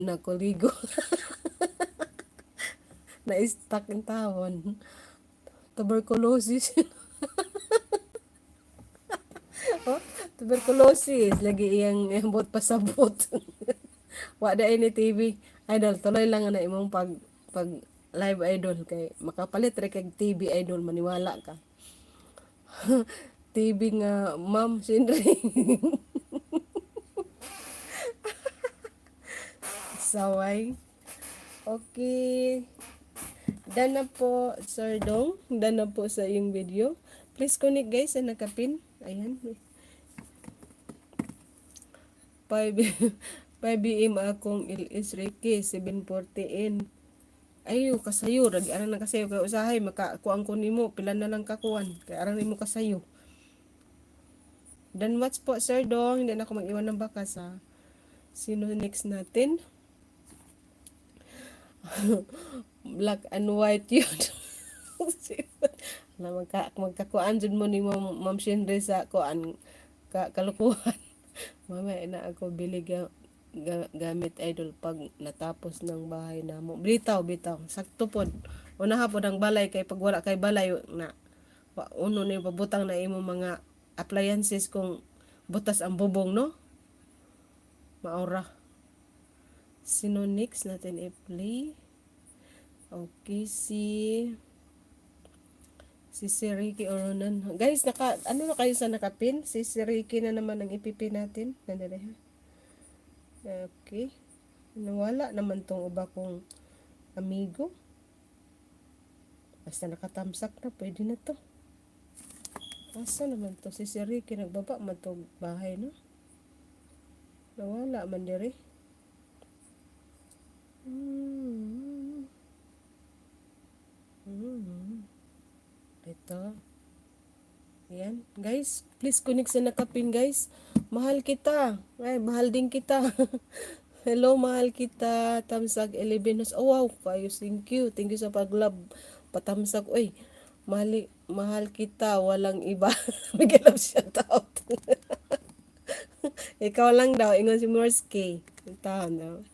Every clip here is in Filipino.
Nakoligo. Na-stuck in tawon. Tuberculosis. Oh, tuberculosis. Lagi iyang ambot pasabot. Wada ini TV. Idol, tuloy lang na imong pag live idol kay makapalit ra kag TV idol maniwala ka. TV nga ma'am Sindri. Saway. Okay. Done na po, Sir Dong. Done na po sa iyong video. Please connect guys sa nakapin. Ayan. 5 5 akong LS Reiki 740N. Ayo kasayo ragi ana na kasayo kay usahay makakuan ko nimo pila na lang kakuan kay aran nimo kasayo. Then watch po Sir Dong, hindi na ako mag-iwan ng bakas ha. Sino next natin? Black and white yun. Na magkakuan jud mo ni Ma'am Shinre sa kuan kalukuhan. Mamaya na ako bili gamit idol pag natapos ng bahay namo. Bitaw, bitaw. Sakto pod. Unaha pod ang balay kay pag wala kay balay na uno ni pabutang na imo mga appliances kung butas ang bubong no. Maura. Sino next natin i-play? Okay, si Ricky Oronan. Guys, ano na kayo sa nakapin? Si Ricky na naman ang ipipin natin. Nandali ha. Okay. Nawala naman tong iba kong amigo. Basta nakatamsak na, pwede na to. Asa naman to? Si Ricky nagbaba man to bahay, no? Nawala man diri. Ito. Ayan. Guys, please connect sa nakapin, guys. Mahal kita. Ay, mahal din kita. Hello, mahal kita. Tamsag 11. Oh, wow. Kayos. Thank you. Thank you sa pag-love. Patamsag. Uy, mahal kita. Walang iba. Bigyan lang shout out. Ikaw lang daw. Ingon si Morski. Ito, no?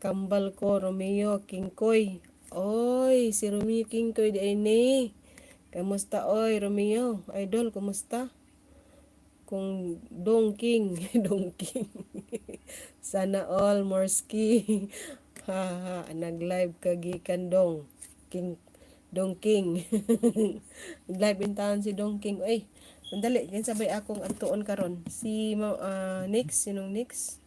Kambal ko, Romeo Kingkoy. Oy, si Romeo Kingkoy di ay ni. Kamusta oy, Romeo? Idol, kumusta? Kung Dong King, Dong King. Sana all Morski. Ha ha, nag-live kagikan Dong King. Dong King. Nag-live intahan si Dong King. Oy, sandali, din sabay akong antuon karon. Si next, sinong next?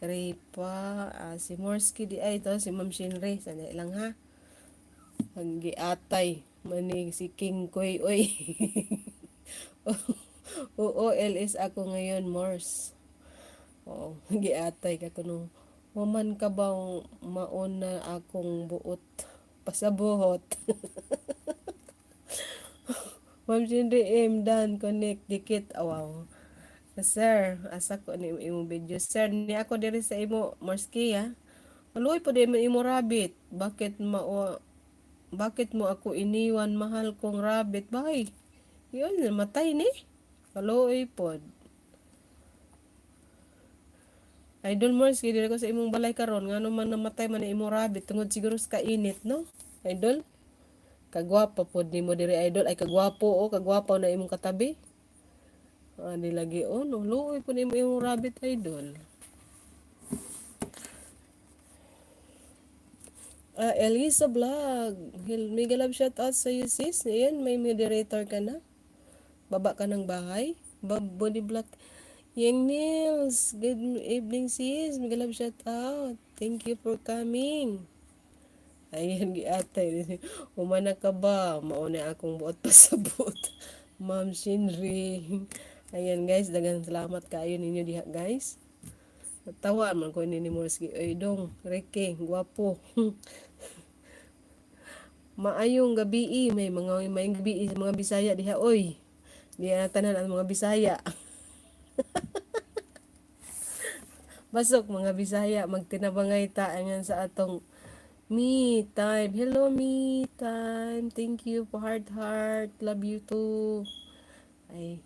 Karipa, si Morski di ay to, si Ma'am Shinre. Sandali lang ha. Ang giatay maning si King Koy oy. Oo, LS ako ngayon, Morse. Oo, giatay ka kuno. Maman ka bang mauna akong buot pasabuhot. Ma'am Cindy M dan connect dikit awaw. Sir, asa ko ni imo video. Sir, ni ako diri sa imo Morski ha. Maluoy po di mo imo rabbit. Bakit mo ako iniwan, mahal kong rabbit? Bay, yun, matay ni. Kaloy pod. Idol Mars, kaya ko sa imong balay karon nga naman namatay man na imong rabbit. Tungod siguro sa kainit, no? Idol? Kagwapo pod ni mo diri idol. Ay, kagwapo o, kagwapo na imong katabi. Di lagi, no? Luoy po na imong rabbit, idol. Elisa Vlog. Mega love shout out sa iyo sis. Ayan, may moderator ka na. Baba ka ng bahay. Body block. Yang Nils. Good evening sis. Mega love shout out. Thank you for coming. Ayan, giatay. Umana ka ba? Mauna akong buot pasabot. Ma'am Shinri. Ayan guys, dagang salamat kayo ninyo diha guys. Tawa man ko ni Morski. Oy dong, Reke, guwapo. Maayong gabi, may gabi mga Bisaya diha oy. Diya tanan ang mga Bisaya. Basok mga Bisaya magtinabangay ta angan sa atong me time. Hello me time. Thank you for heart. Love you too. Ay,